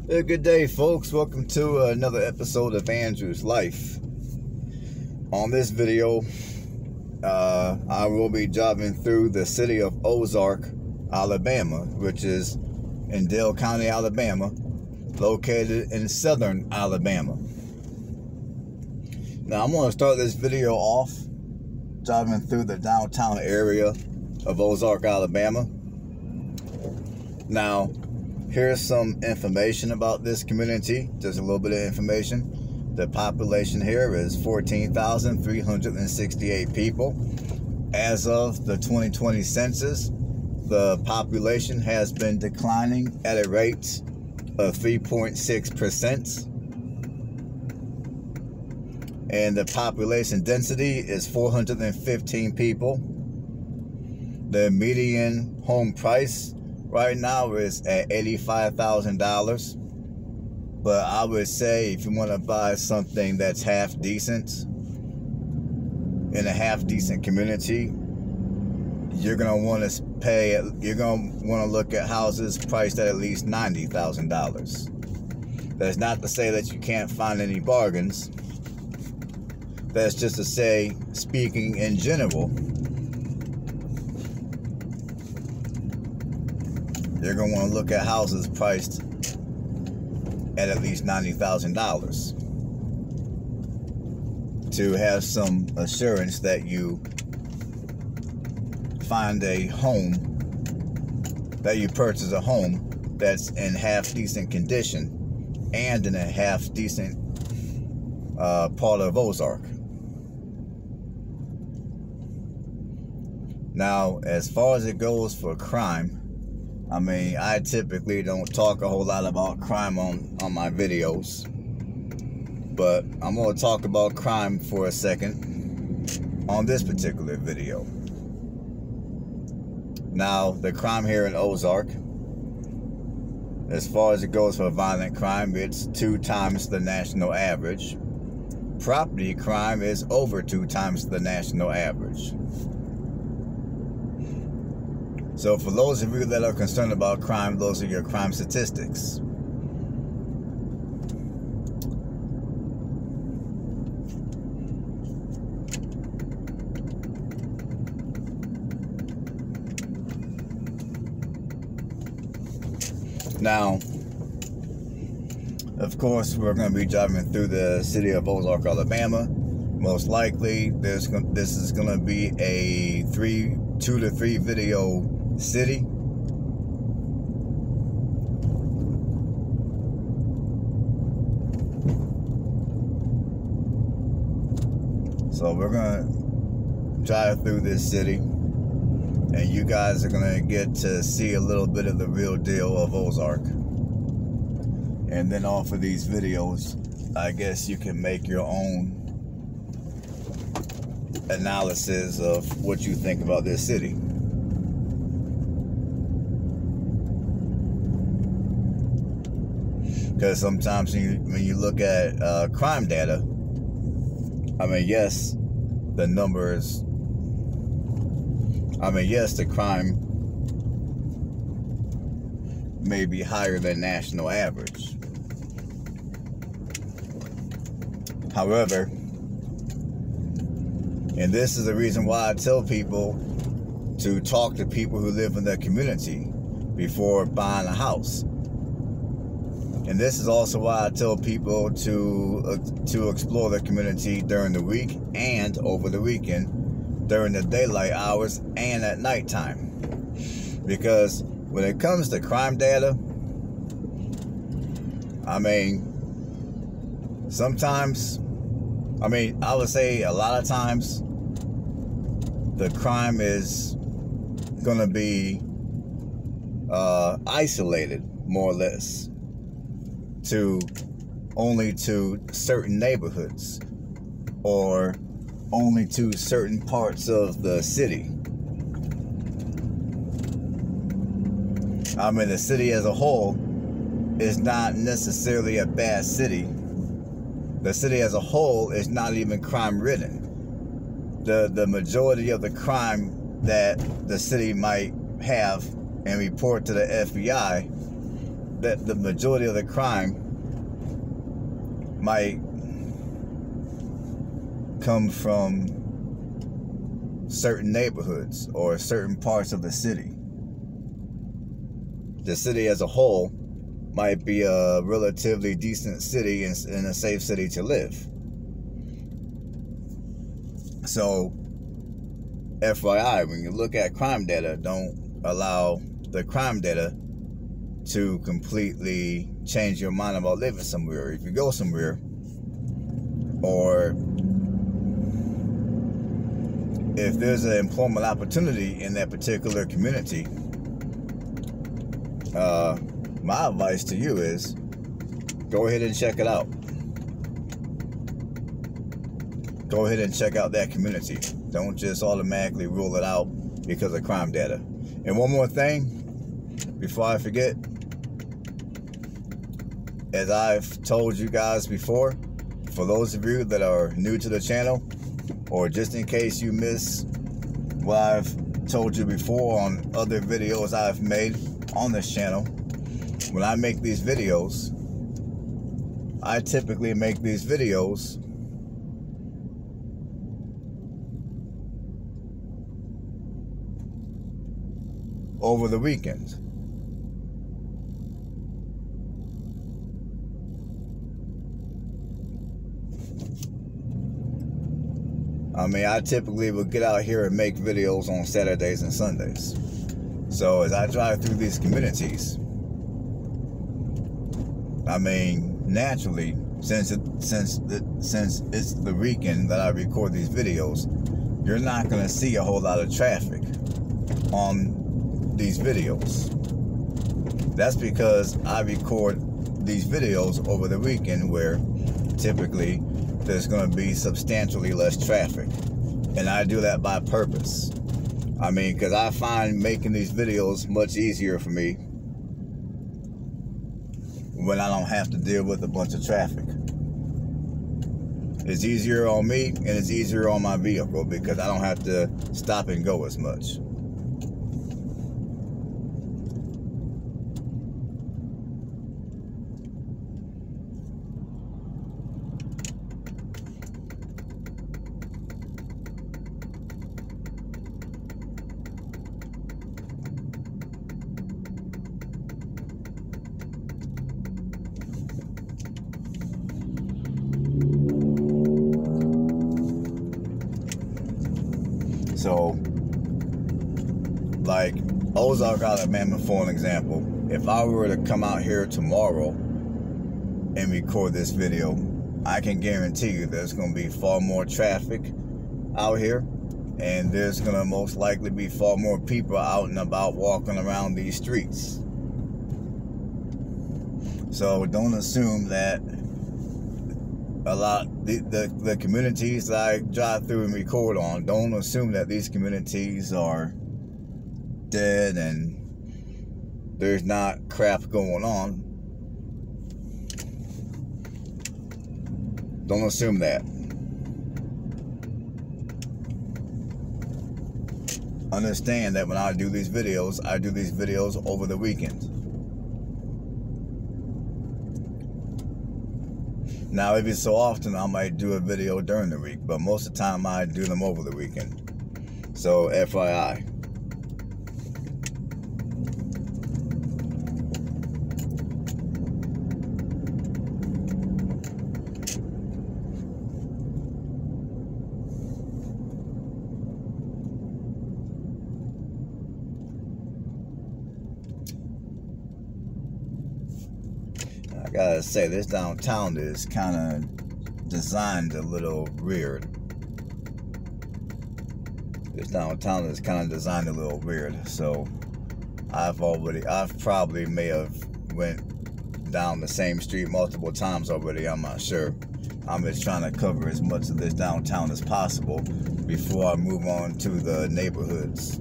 Good day, folks. Welcome to another episode of Andrew's Life. On this video, I will be driving through the city of Ozark, Alabama, which is in Dale County, Alabama, located in southern Alabama. Now, I'm going to start this video off driving through the downtown area of Ozark, Alabama. Now, here's some information about this community. Just a little bit of information. The population here is 14,368 people. As of the 2020 census, the population has been declining at a rate of 3.6%. And the population density is 415 people. The median home price right now is at $85,000. But I would say if you want to buy something that's half decent in a half decent community, you're gonna want to pay. You're gonna want to look at houses priced at least $90,000. That's not to say that you can't find any bargains. That's just to say, speaking in general, you're going to want to look at houses priced at least $90,000 to have some assurance that you find a home, that you purchase a home that's in half decent condition and in a half decent part of Ozark. Now, as far as it goes for crime, I mean, I typically don't talk a whole lot about crime on my videos, but I'm going to talk about crime for a second on this particular video. Now, the crime here in Ozark, as far as it goes for violent crime, it's 2 times the national average. Property crime is over 2 times the national average. So for those of you that are concerned about crime, those are your crime statistics. Now, of course, we're going to be driving through the city of Ozark, Alabama. Most likely, this is going to be a 2 to 3 video city. So we're gonna drive through this city, and you guys are gonna get to see a little bit of the real deal of Ozark. And then off of these videos, I guess you can make your own analysis of what you think about this city. Because sometimes when you look at crime data, I mean, yes, the numbers, I mean, yes, the crime may be higher than national average. However, and this is the reason why I tell people to talk to people who live in their community before buying a house. And this is also why I tell people to explore the community during the week and over the weekend, during the daylight hours and at nighttime. Because when it comes to crime data, I mean, sometimes, I mean, I would say a lot of times, the crime is going to be isolated, more or less, to only to certain neighborhoods or only to certain parts of the city. I mean, the city as a whole is not necessarily a bad city. The city as a whole is not even crime-ridden. The majority of the crime that the city might have and report to the FBI that the majority of the crime might come from certain neighborhoods or certain parts of the city. The city as a whole might be a relatively decent city and a safe city to live. So, FYI, when you look at crime data, don't allow the crime data to completely change your mind about living somewhere. If you go somewhere, or if there's an employment opportunity in that particular community, my advice to you is go ahead and check it out. Go ahead and check out that community. Don't just automatically rule it out because of crime data. And one more thing before I forget, as I've told you guys before, for those of you that are new to the channel, or just in case you miss what I've told you before on other videos I've made on this channel, when I make these videos, I typically make these videos over the weekend. I mean, I typically will get out here and make videos on Saturdays and Sundays. So as I drive through these communities, I mean, naturally, since it's the weekend that I record these videos, you're not going to see a whole lot of traffic on these videos. That's because I record these videos over the weekend, where typically there's going to be substantially less traffic, and I do that by purpose. I mean, because I find making these videos much easier for me when I don't have to deal with a bunch of traffic. It's easier on me, and it's easier on my vehicle because I don't have to stop and go as much. So, like Ozark, Alabama, for an example, if I were to come out here tomorrow and record this video, I can guarantee you there's going to be far more traffic out here, and there's going to most likely be far more people out and about walking around these streets. So don't assume that the communities that I drive through and record on, don't assume that these communities are dead and there's not crap going on. Don't assume that. Understand that when I do these videos over the weekend. Now, every so often, I might do a video during the week, but most of the time, I do them over the weekend. So, FYI. I gotta say, this downtown is kind of designed a little weird. This downtown is kind of designed a little weird. So I've probably may have went down the same street multiple times already. I'm not sure. I'm just trying to cover as much of this downtown as possible before I move on to the neighborhoods.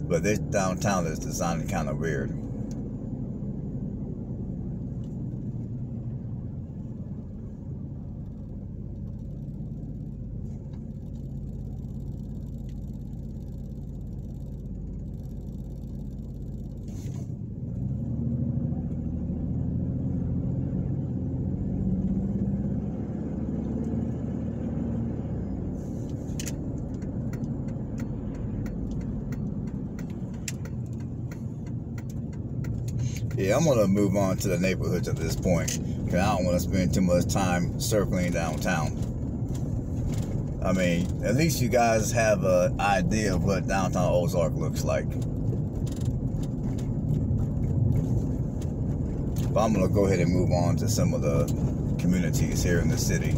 But this downtown is designed kind of weird. Yeah, I'm gonna move on to the neighborhoods at this point, because I don't want to spend too much time circling downtown. I mean, at least you guys have an idea of what downtown Ozark looks like. But I'm gonna go ahead and move on to some of the communities here in the city.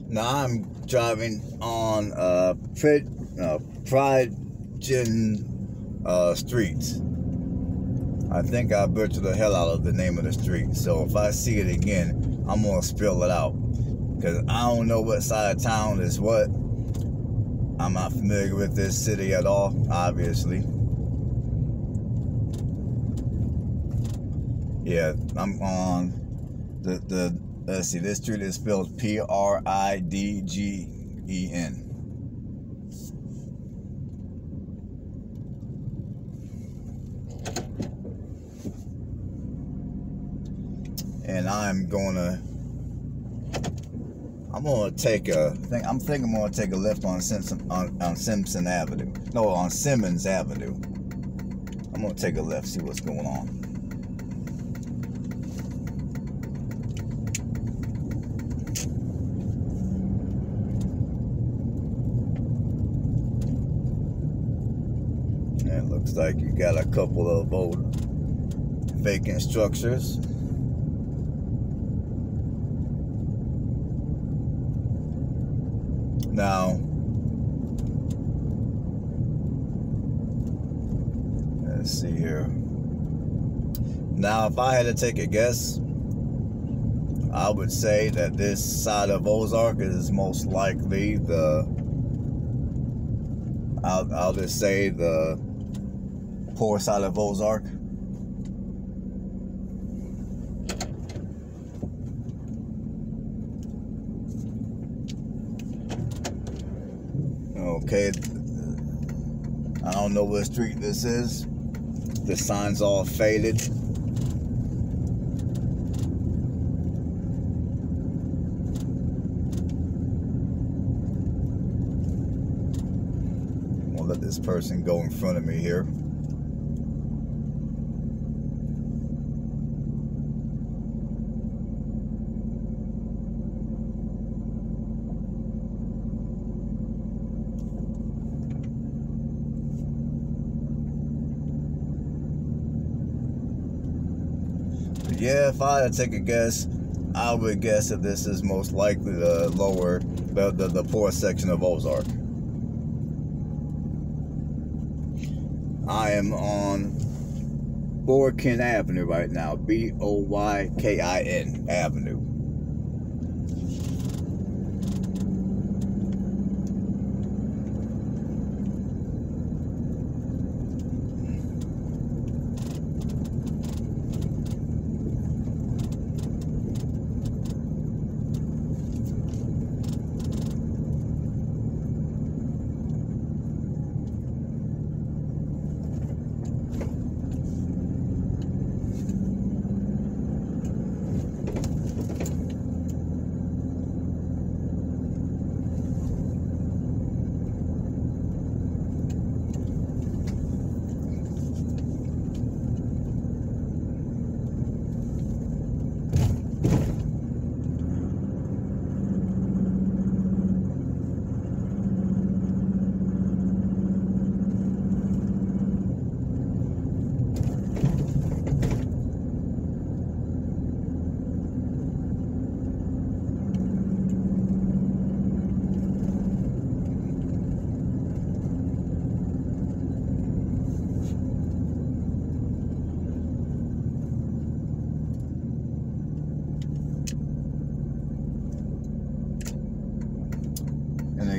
Now I'm driving on Pride Street. I think I butchered the hell out of the name of the street. So if I see it again, I'm gonna spell it out, because I don't know what side of town is what. I'm not familiar with this city at all, obviously. Yeah, I'm on the let's see, this street is spelled Pridgen. And I'm gonna take a I'm thinking I'm gonna take a left on Simpson Avenue. No, on Simmons Avenue. I'm gonna take a left, see what's going on. And it looks like you got a couple of old vacant structures. Now, let's see here. Now, if I had to take a guess, I would say that this side of Ozark is most likely I'll just say the poor side of Ozark. Okay, I don't know what street this is. The sign's all faded. I'm gonna let this person go in front of me here. Yeah, if I had to take a guess, I would guess that this is most likely the poor section of Ozark. I am on Boykin Avenue right now, Boykin Avenue.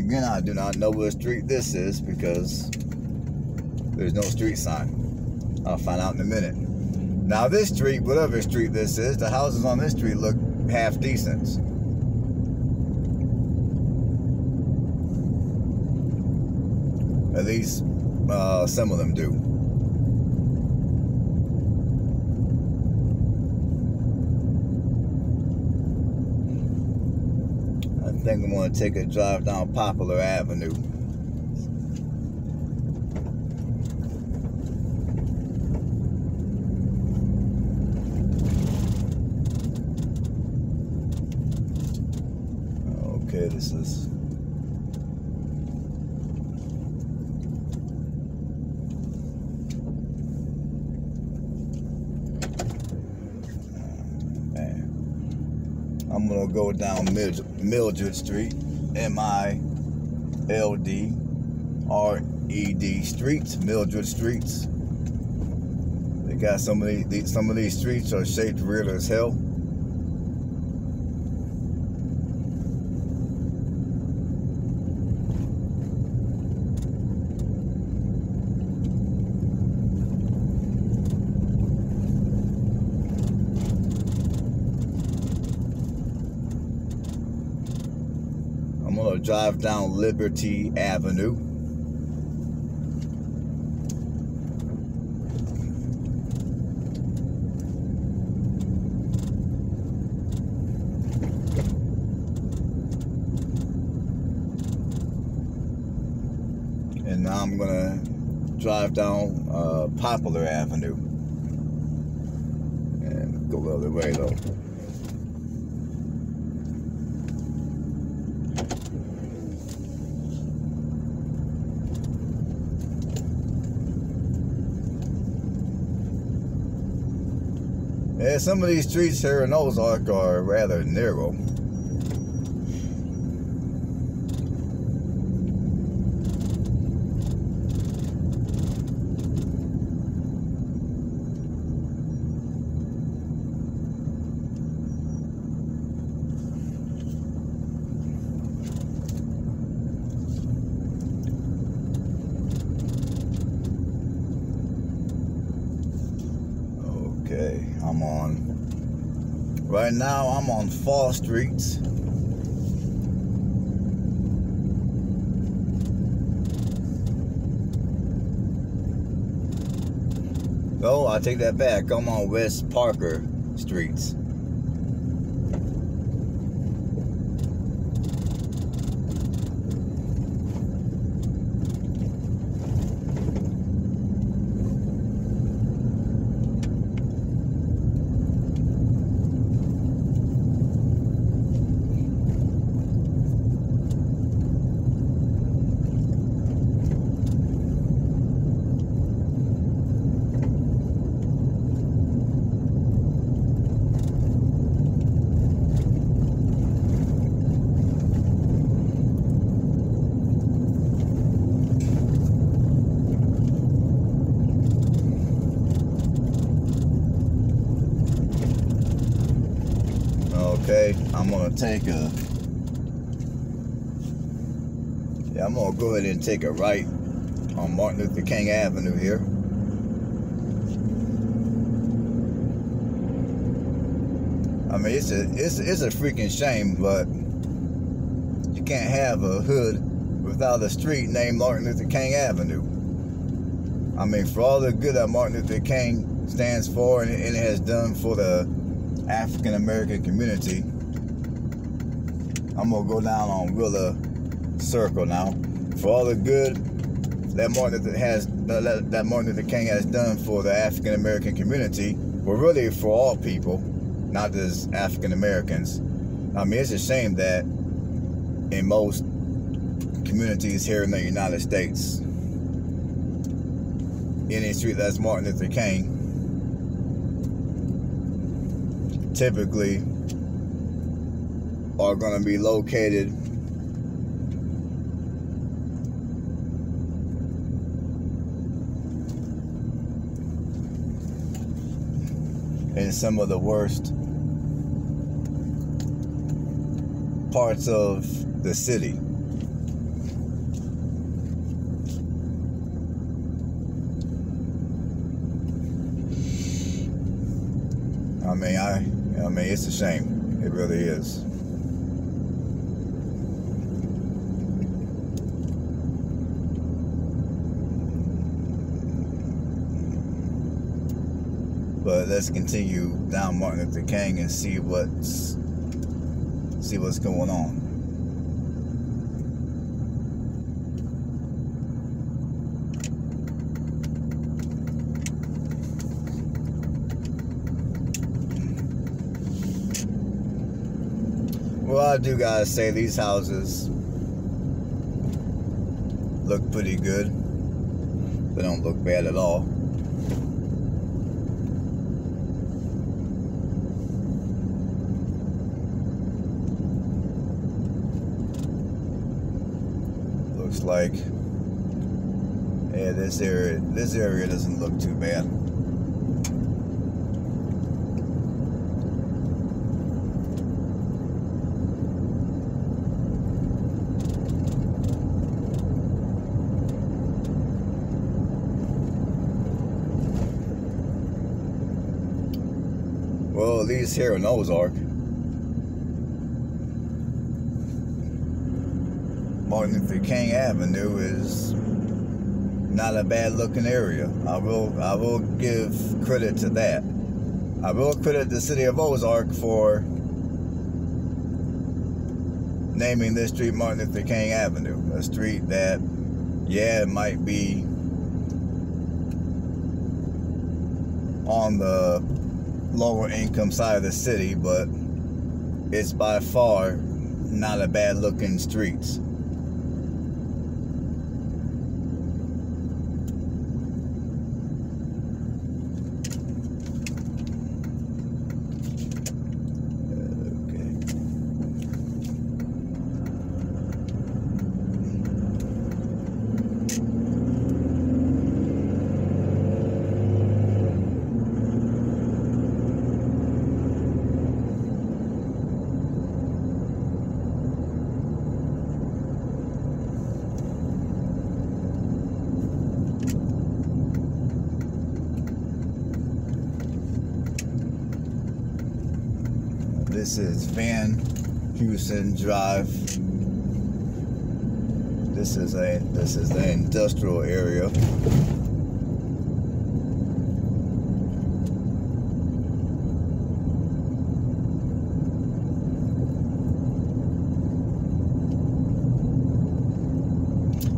again, I do not know what street this is because there's no street sign. I'll find out in a minute. Now this street, whatever street this is, the houses on this street look half decent. At least some of them do. I think I'm going to take a drive down Poplar Avenue. Okay, this is... I'm gonna go down Mildred Street, M-I-L-D-R-E-D Streets, Mildred Streets. They got some of these streets are shaped weird as hell. I'm gonna drive down Liberty Avenue. And now I'm gonna drive down Poplar Avenue. And go the other way though. Yeah, some of these streets here in Ozark are rather narrow. Okay, right now I'm on Fall Street. No, I take that back. I'm on West Parker Streets. Okay, I'm gonna go ahead and take a right on Martin Luther King Avenue here. I mean, it's a freaking shame, but you can't have a hood without a street named Martin Luther King Avenue. I mean, for all the good that Martin Luther King stands for and it has done for the African American community, I'm gonna go down on Willa Circle now. For all the good that Martin Luther King has done for the African American community, well, really for all people, not just African Americans. I mean, it's a shame that in most communities here in the United States, any street that's Martin Luther King typically are going to be located in some of the worst parts of the city. I mean, it's a shame. It really is. But let's continue down Martin Luther King and see what's going on. Well, I do gotta say these houses look pretty good. They don't look bad at all. Looks like, yeah, this area doesn't look too bad. Well, at least here in Ozark, Martin Luther King Avenue is not a bad looking area. I will give credit to that. I will credit the city of Ozark for naming this street Martin Luther King Avenue, a street that, yeah, it might be on the lower income side of the city, but it's by far not a bad looking street. This is Van Heusen Drive. This is the industrial area.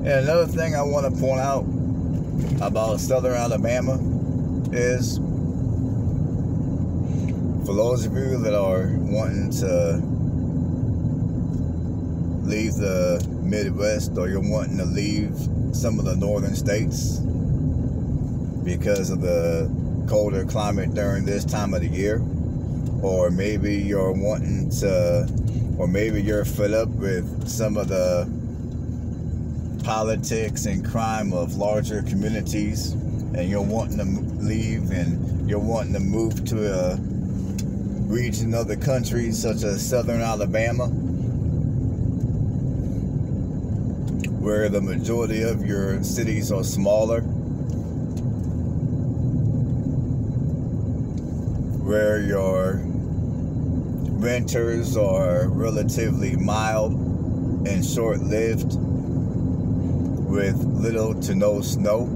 And another thing I want to point out about Southern Alabama is, for those of you that are wanting to leave the Midwest, or you're wanting to leave some of the northern states because of the colder climate during this time of the year, or maybe you're wanting to, or maybe you're fed up with some of the politics and crime of larger communities, and you're wanting to leave and you're wanting to move to a region of the country such as Southern Alabama, where the majority of your cities are smaller, where your winters are relatively mild and short-lived with little to no snow,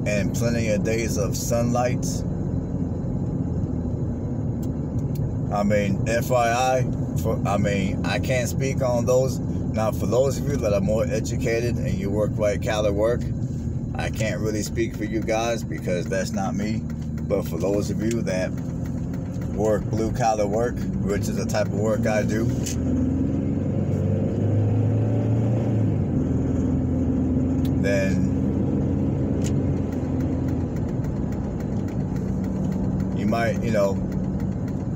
and plenty of days of sunlight. I mean, FYI, I can't speak on those. Now, for those of you that are more educated and you work white collar work, I can't really speak for you guys because that's not me. But for those of you that work blue collar work, which is the type of work I do, then you might,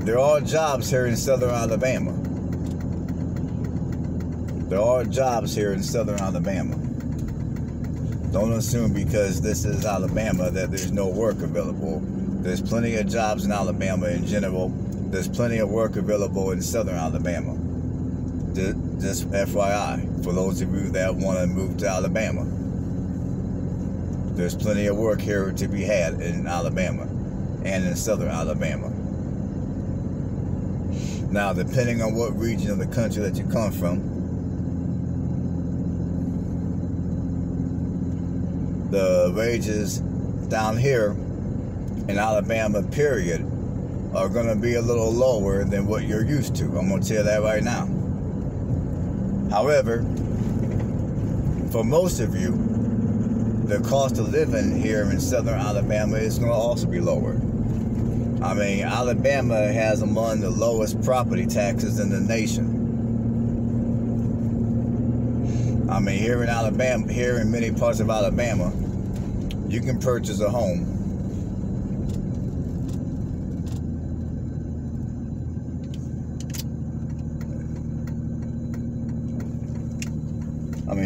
there are jobs here in Southern Alabama. There are jobs here in Southern Alabama. Don't assume because this is Alabama that there's no work available. There's plenty of jobs in Alabama in general. There's plenty of work available in Southern Alabama. Just FYI, for those of you that want to move to Alabama. There's plenty of work here to be had in Alabama and in southern Alabama. Now, depending on what region of the country that you come from, the wages down here in Alabama, period, are going to be a little lower than what you're used to. I'm going to tell you that right now. However, for most of you, the cost of living here in southern Alabama is going to also be lower. I mean, Alabama has among the lowest property taxes in the nation. I mean, here in Alabama, here in many parts of Alabama, you can purchase a home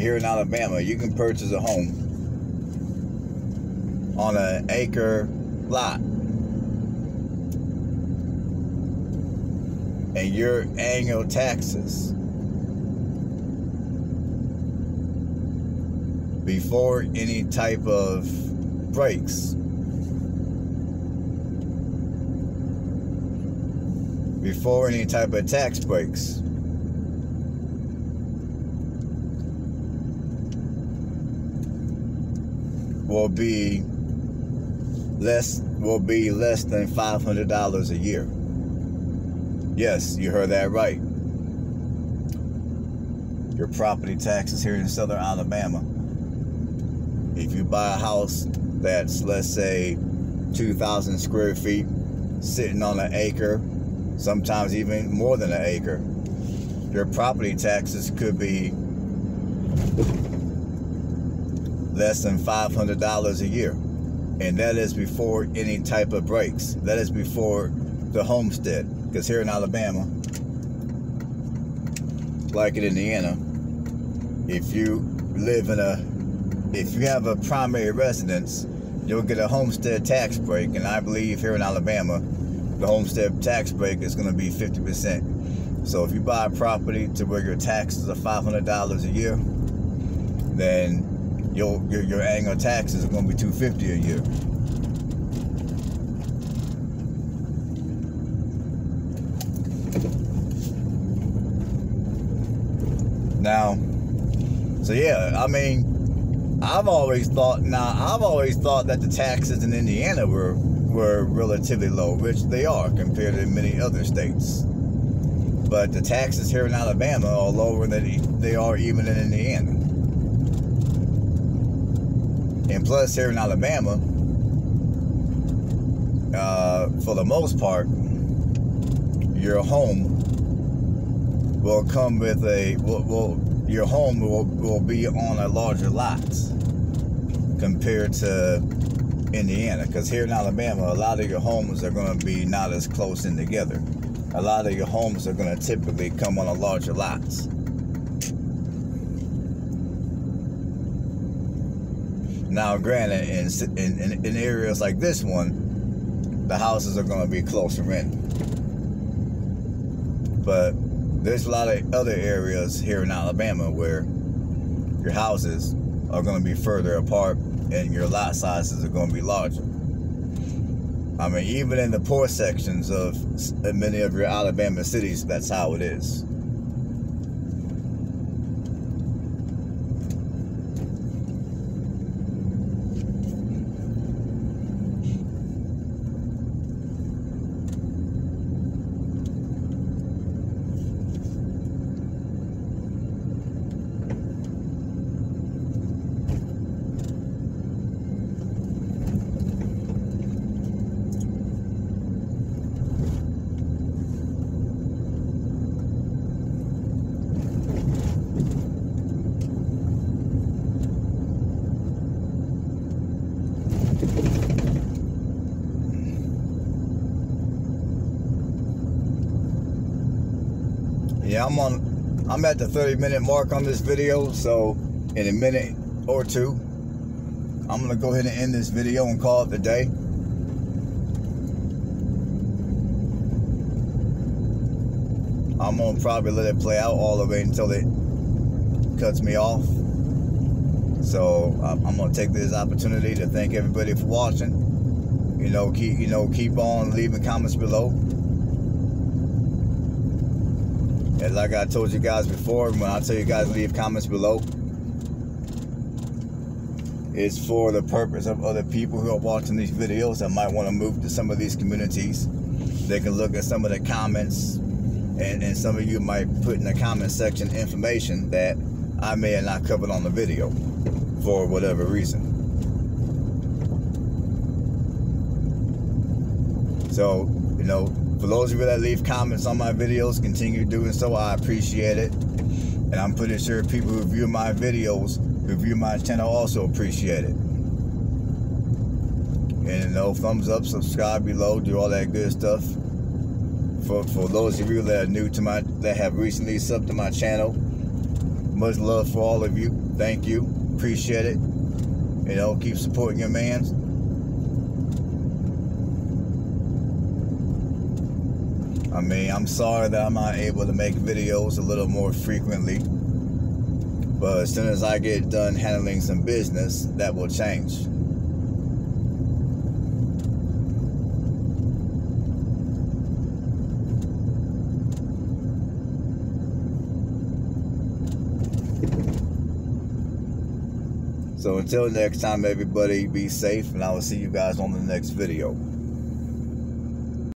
here in Alabama, you can purchase a home on an acre lot, and your annual taxes before any type of breaks, before any type of tax breaks, will be less than $500 a year. Yes, you heard that right. Your property taxes here in southern Alabama, if you buy a house that's, let's say, 2,000 square feet, sitting on an acre, sometimes even more than an acre, your property taxes could be less than $500 a year. And that is before any type of breaks. That is before the homestead. Because here in Alabama, like in Indiana, if you have a primary residence, you'll get a homestead tax break. And I believe here in Alabama, the homestead tax break is going to be 50%. So if you buy a property to where your taxes are $500 a year, then your annual taxes are going to be $250 a year. Now, so yeah, I mean, I've always thought that the taxes in Indiana were relatively low, which they are compared to many other states. But the taxes here in Alabama are lower than they are even in Indiana. And plus, here in Alabama, for the most part, your home will come with your home will be on a larger lot compared to Indiana. Because here in Alabama, a lot of your homes are going to be not as close in together. A lot of your homes are going to typically come on a larger lots. Now, granted, in areas like this one, the houses are going to be closer in. But there's a lot of other areas here in Alabama where your houses are going to be further apart and your lot sizes are going to be larger. I mean, even in the poor sections of many of your Alabama cities, that's how it is. Yeah, I'm at the 30-minute mark on this video, so in a minute or two, I'm gonna go ahead and end this video and call it a day. I'm gonna probably let it play out all the way until it cuts me off. So I'm gonna take this opportunity to thank everybody for watching. Keep on leaving comments below. And like I told you guys before, when I tell you guys leave comments below, it's for the purpose of other people who are watching these videos that might want to move to some of these communities. They can look at some of the comments, and some of you might put in the comment section information that I may have not covered on the video for whatever reason. So, for those of you that leave comments on my videos, continue doing so. I appreciate it. And I'm pretty sure people who view my videos, who view my channel, also appreciate it. And thumbs up, subscribe below, do all that good stuff. For those of you that are new to that have recently subbed to my channel, much love for all of you. Thank you. Appreciate it. Keep supporting your man. I'm sorry that I'm not able to make videos a little more frequently, but as soon as I get done handling some business, that will change. So until next time, everybody, be safe, and I will see you guys on the next video.